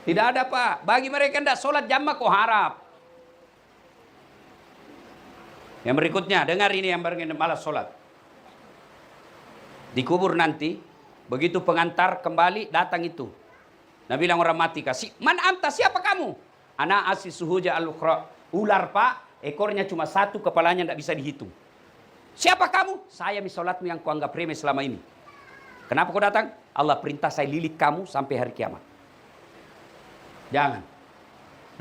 Tidak ada Pak. Bagi mereka tidak sholat jamaah kok harap. Yang berikutnya, dengar ini yang malas sholat. Dikubur nanti, begitu pengantar kembali, datang itu. Nabi bilang orang mati, kasih, man anta, siapa kamu? Ana asis suhuja al-ukhra. Ular Pak, ekornya cuma 1, kepalanya tidak bisa dihitung. Siapa kamu? Saya misolatmu yang kuanggap remeh selama ini. Kenapa kau datang? Allah perintah saya lilit kamu sampai hari kiamat. Jangan.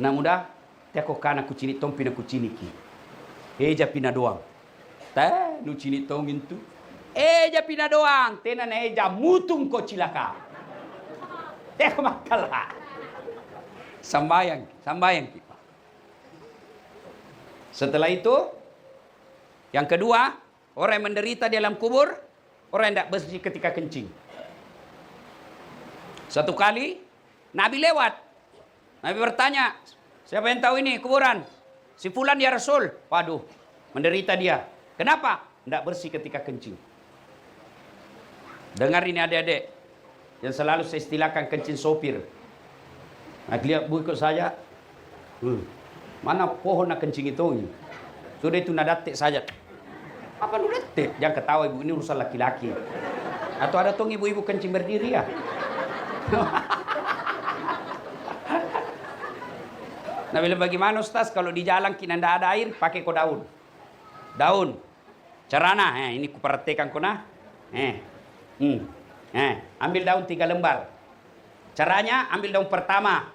Anak muda, teko kana kucini tong pina kuciniki. Eja pina doang. Teh, nu cini tong itu. Eja pina doang. Tenan eja mutung ko cilaka. Teh makalah. Sambayang kita. Setelah itu, yang kedua, orang yang menderita di dalam kubur, orang yang tidak bersih ketika kencing. Satu kali, Nabi lewat. Nabi bertanya, siapa yang tahu ini kuburan? Si fulan ya Rasul. Waduh, menderita dia. Kenapa? Tidak bersih ketika kencing. Dengar ini adik-adik. Yang selalu saya istilahkan kencing sopir. Nah, lihat buku saya. Mana pohon nak kencing itu? Sudah itu nadatik saja. Apa lu detik? Jangan ketawa ibu, ini urusan laki-laki. Atau ada tong ibu-ibu kencing berdiri ya? Nah bilang bagaimana Ustaz kalau di jalan kita tidak ada air, pakai kau daun. Daun. Carana, ini kuperhatikan kau nah. Ambil daun 3 lembar. Caranya ambil daun pertama.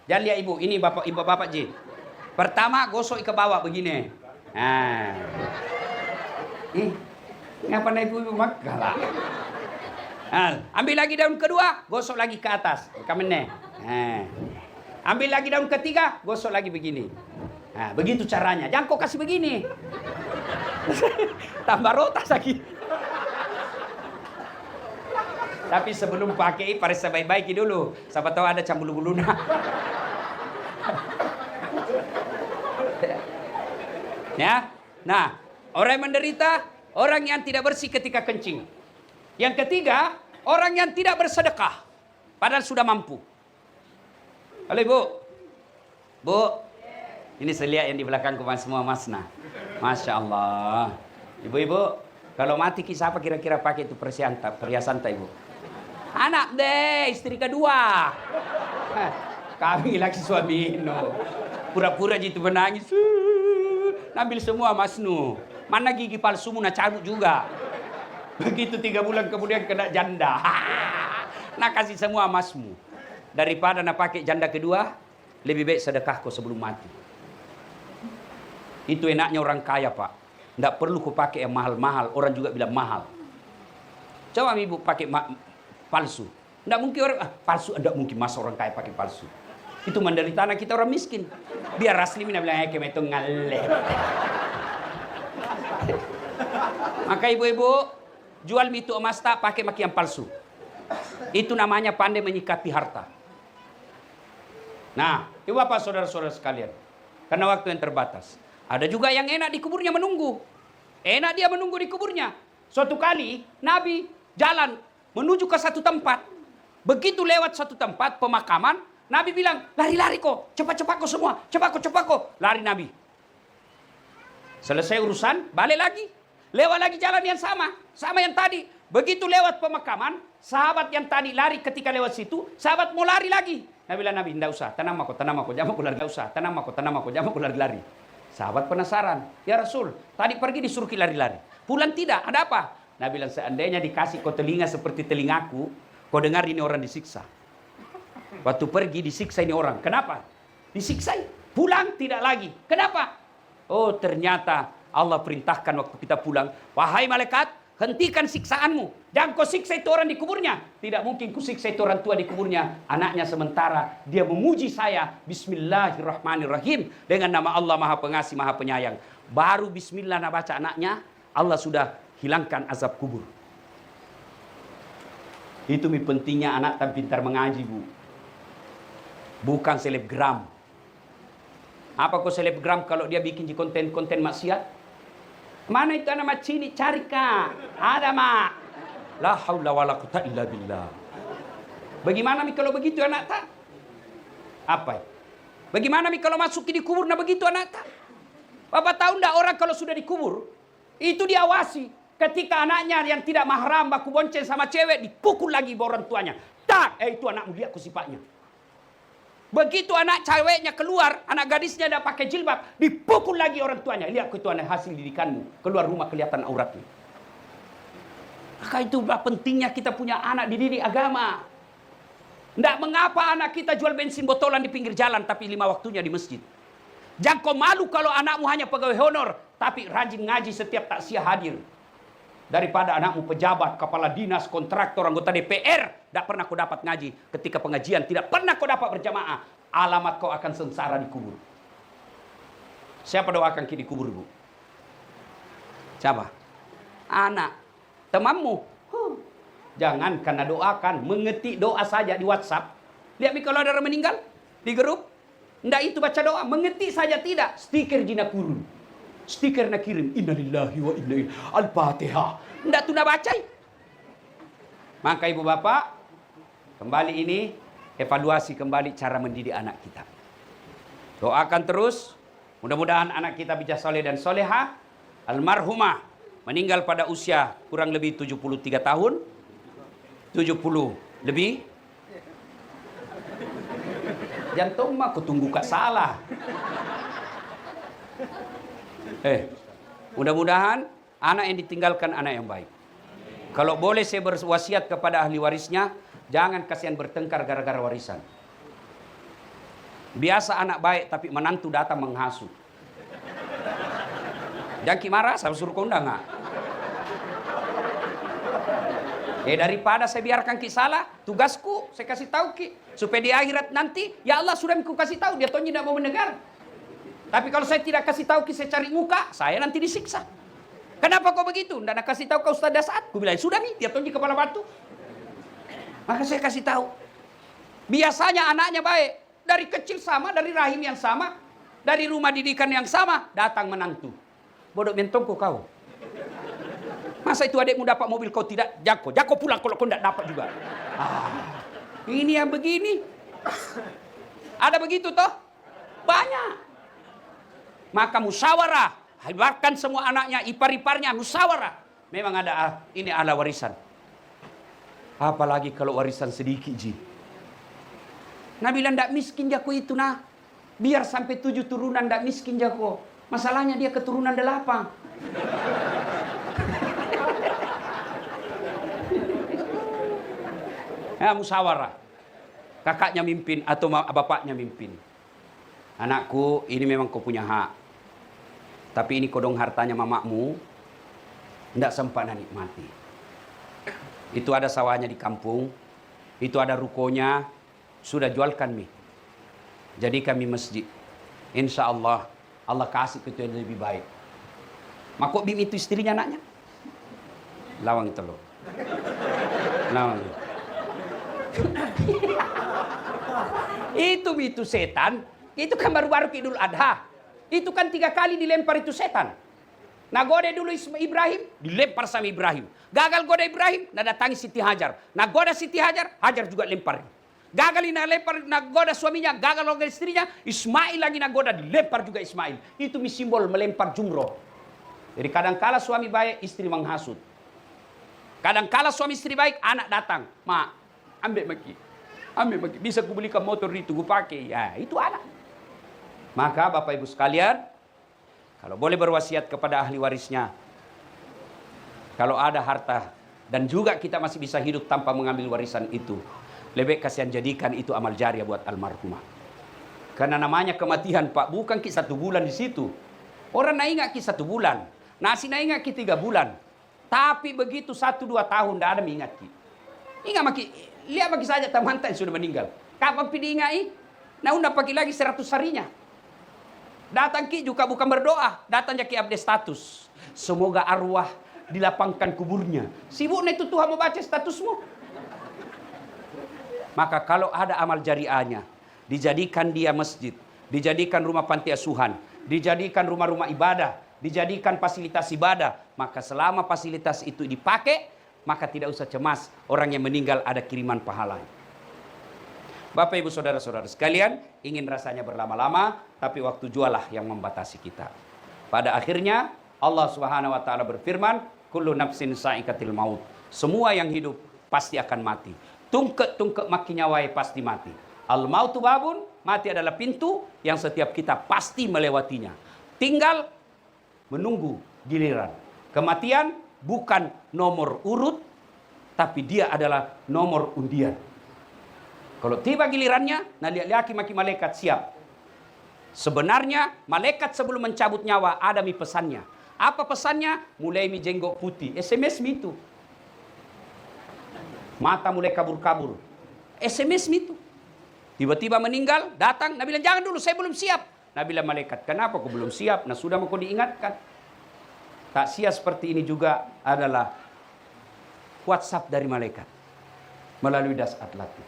Jangan lihat ibu, ini bapak Ji. Pertama gosok ke bawah begini. Ngapa naik ibu makalah? Ambil lagi daun kedua, gosok lagi ke atas. Kamene. Ambil lagi daun ketiga, gosok lagi begini. Begitu caranya. Jangan kau kasih begini. Tambah rotas lagi. Tapi sebelum pakai, periksa baik-baik dulu. Siapa tahu ada cambulu-buluna. Ya. Nah, orang yang menderita, orang yang tidak bersih ketika kencing. Yang ketiga, orang yang tidak bersedekah. Padahal sudah mampu. Halo Ibu. Bu. Ini saya lihat yang di belakangku semua masna. Masya Allah. Ibu-ibu, kalau mati siapa kira-kira pakai itu perhiasan tak Ibu? Anak deh, istri kedua. Kami lagi suami no. Pura-pura gitu menangis. Ambil semua masnu. Mana gigi palsumu nak cabut juga. Begitu 3 bulan kemudian kena janda. Nak kasih semua masmu. Daripada nak pakai janda kedua, lebih baik sedekah kau sebelum mati. Itu enaknya orang kaya Pak. Tidak perlu kau pakai yang mahal-mahal. Orang juga bilang mahal. Coba ibu pakai palsu. Tidak mungkin orang palsu. Tidak mungkin masa orang kaya pakai palsu. Itu menderita anak kita orang miskin. Biar asli mina bilang kayak itu ngaleh. Maka ibu-ibu, jual mie itu emas tak pakai maki yang palsu. Itu namanya pandai menyikapi harta. Nah, itu Bapak saudara-saudara sekalian. Karena waktu yang terbatas. Ada juga yang enak di kuburnya menunggu. Enak dia menunggu di kuburnya. Suatu kali Nabi jalan menuju ke satu tempat. Begitu lewat satu tempat pemakaman, Nabi bilang, lari-lari kok, cepat-cepat kok semua, cepat kok. Lari Nabi. Selesai urusan, balik lagi. Lewat lagi jalan yang sama yang tadi. Begitu lewat pemakaman, sahabat yang tadi lari ketika lewat situ, sahabat mau lari lagi. Nabi bilang, Nabi, tidak usah, tenang aku, jangan aku lari, tidak usah, tenang aku, jangan aku lari. Sahabat penasaran, ya Rasul, tadi pergi disuruh lari-lari. Pulang tidak, ada apa? Nabi bilang, seandainya dikasih kau telinga seperti telingaku, kau dengar ini orang disiksa. Waktu pergi disiksa ini orang. Kenapa? Disiksa. Pulang tidak lagi. Kenapa? Oh ternyata Allah perintahkan waktu kita pulang. Wahai malaikat, hentikan siksaanmu. Jangan kau siksa itu orang di kuburnya. Tidak mungkin kau siksa itu orang tua di kuburnya. Anaknya sementara dia memuji saya. Bismillahirrahmanirrahim. Dengan nama Allah Maha Pengasih, Maha Penyayang. Baru bismillah nak baca anaknya, Allah sudah hilangkan azab kubur. Itu pentingnya anak tan pintar mengaji, Bu. Bukan selebgram. Apa kok selebgram kalau dia bikin konten-konten maksiat? Mana itu anak mak cini? Cari kak. Ada mak. La haula wala quwwata illa billah. Bagaimana mi kalau begitu anak tak? Apa? Bagaimana mi kalau masuk di kubur nah begitu anak tak? Bapak tahu ndak orang kalau sudah dikubur itu diawasi. Ketika anaknya yang tidak mahram baku bonceng sama cewek dipukul lagi orang tuanya. Tak, itu anakmu dia aku sifatnya. Begitu anak ceweknya keluar, anak gadisnya dah pakai jilbab, dipukul lagi orang tuanya. Lihat itu anak hasil didikanmu, keluar rumah kelihatan auratnya. Maka itulah pentingnya kita punya anak dididik agama. Tidak mengapa anak kita jual bensin botolan di pinggir jalan, tapi 5 waktunya di masjid. Jangan kau malu kalau anakmu hanya pegawai honor, tapi rajin ngaji setiap takziah hadir. Daripada anakmu pejabat, kepala dinas, kontraktor, anggota DPR, tidak pernah kau dapat ngaji. Ketika pengajian, tidak pernah kau dapat berjamaah. Alamat kau akan sengsara di kubur. Siapa doakan di kubur, Bu? Siapa? Anak. Temanmu. Jangan karena doakan. Mengetik doa saja di WhatsApp. Lihat kalau ada orang meninggal di grup. Tidak itu baca doa. Mengetik saja tidak. Stiker jina kurun. Stiker nak kirim innalillahi wa inna ilaihi al-Fatihah. Ndak tu nak baca. Maka ibu bapak, kembali ini evaluasi kembali cara mendidik anak kita. Doakan terus, mudah-mudahan anak kita bisa soleh dan soleha. Almarhumah meninggal pada usia kurang lebih 73 tahun. 70 lebih. Jantung mah aku tunggu kak salah. Mudah-mudahan anak yang ditinggalkan anak yang baik. Kalau boleh saya berwasiat kepada ahli warisnya, jangan kasihan bertengkar gara-gara warisan. Biasa anak baik tapi menantu datang menghasut. Jangan ki marah, saya suruh kau undang nggak? Daripada saya biarkan ki salah, tugasku saya kasih tahu ki supaya di akhirat nanti ya Allah sudah aku kasih tahu, dia tahu tidak mau mendengar. Tapi kalau saya tidak kasih tahu, saya cari muka, saya nanti disiksa. Kenapa kau begitu? Tidak nak kasih tahu kau Ustaz Dasat. Aku bilang, sudah nih, dia tonji kepala batu. Maka saya kasih tahu. Biasanya anaknya baik. Dari kecil sama, dari rahim yang sama. Dari rumah didikan yang sama, datang menantu. Bodoh mentongku kau. Masa itu adikmu dapat mobil, kau tidak? Jako pulang kalau kau tidak dapat juga. Ini yang begini. Ada begitu toh? Banyak. Maka musyawarah, hebatkan semua anaknya, ipar-iparnya musyawarah. Memang ada ini ala warisan. Apalagi kalau warisan sedikit ji. Nabi bilang tidak miskin jako itu nah. Biar sampai 7 turunan tidak miskin jako. Masalahnya dia keturunan 8. Musyawarah. Kakaknya mimpin atau bapaknya mimpin. Anakku, ini memang kau punya hak. Tapi ini kodong hartanya mamakmu. Tidak sempat nak nikmati. Itu ada sawahnya di kampung. Itu ada rukonya. Sudah jualkan mi. Jadi kami masjid. Insya Allah, Allah kasih ke yang lebih baik. Makuk bim itu istrinya anaknya. Lawang itu loh. Lawang. Itu setan. Itu kan baru-baru Idul Adha. Itu kan 3 kali dilempar itu setan. Nah goda dulu Ibrahim, dilempar sama Ibrahim. Gagal goda Ibrahim, nah datangi Siti Hajar. Nah goda Siti Hajar, Hajar juga lempar. Gagal ini lempar, nah goda suaminya, gagal goda istrinya, Ismail lagi nah goda, dilempar juga Ismail. Itu simbol melempar jumroh. Jadi kadangkala suami baik, istri menghasut. Kadangkala suami istri baik, anak datang. Ma, ambil maki. Bisa kubelikan motor itu, gue pakai. Ya, itu anak. Maka Bapak Ibu sekalian, kalau boleh berwasiat kepada ahli warisnya, kalau ada harta dan juga kita masih bisa hidup tanpa mengambil warisan itu, lebih kasihan jadikan itu amal jariah buat almarhumah. Karena namanya kematian Pak, bukan ki 1 bulan di situ. Orang nak ingat ki 1 bulan, nasi nak ingat ki 3 bulan. Tapi begitu 1-2 tahun, tidak ada mengingat ki. Ingat maki, lihat bagi saja teman-teman yang sudah meninggal. Kapan pilih ingat? Nah unda pakai lagi 100 harinya. Datang ki juga bukan berdoa, datang ki update status. Semoga arwah dilapangkan kuburnya. Sibuknya itu Tuhan membaca statusmu. Maka kalau ada amal jariahnya, dijadikan dia masjid, dijadikan rumah panti asuhan, dijadikan rumah-rumah ibadah, dijadikan fasilitas ibadah, maka selama fasilitas itu dipakai, maka tidak usah cemas orang yang meninggal ada kiriman pahala. Bapak Ibu Saudara-saudara sekalian, ingin rasanya berlama-lama, tapi waktu jualah yang membatasi kita. Pada akhirnya Allah Subhanahu wa taala berfirman, kullu nafsin sa'iqatil maut. Semua yang hidup pasti akan mati. Tungkek maki nyawai pasti mati. Al mautu babun, mati adalah pintu yang setiap kita pasti melewatinya. Tinggal menunggu giliran. Kematian bukan nomor urut, tapi dia adalah nomor undian. Kalau tiba gilirannya, nah lihat maki malaikat siap. Sebenarnya malaikat sebelum mencabut nyawa ada mi pesannya. Apa pesannya? Mulai mi jenggok putih. SMS mi itu. Mata mulai kabur-kabur. SMS mi itu. Tiba-tiba meninggal, datang, Nabi bilang jangan dulu, saya belum siap. Nabi bilang malaikat, kenapa kau belum siap? Nah sudah mau kau diingatkan. Takziah seperti ini juga adalah WhatsApp dari malaikat melalui Dasat Latif.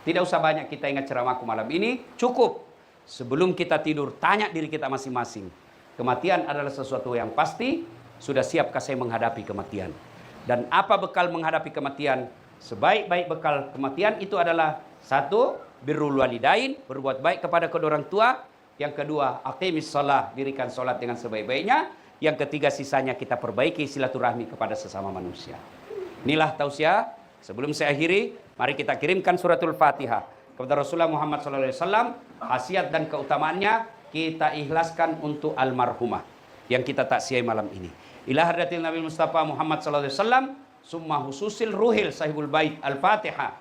Tidak usah banyak kita ingat ceramahku malam ini, cukup sebelum kita tidur tanya diri kita masing-masing. Kematian adalah sesuatu yang pasti, sudah siapkah saya menghadapi kematian? Dan apa bekal menghadapi kematian? Sebaik-baik bekal kematian itu adalah 1, birrul walidain, berbuat baik kepada kedua orang tua. Yang kedua, aqimis shalah, dirikan salat dengan sebaik-baiknya. Yang ketiga, sisanya kita perbaiki silaturahmi kepada sesama manusia. Inilah tausiah. Sebelum saya akhiri, mari kita kirimkan suratul Fatihah kepada Rasulullah Muhammad SAW. Khasiat dan keutamaannya kita ikhlaskan untuk almarhumah yang kita taksiah malam ini. Ila hadratil Nabi Mustafa Muhammad SAW, summa hususil ruhil sahibul bait al-Fatihah.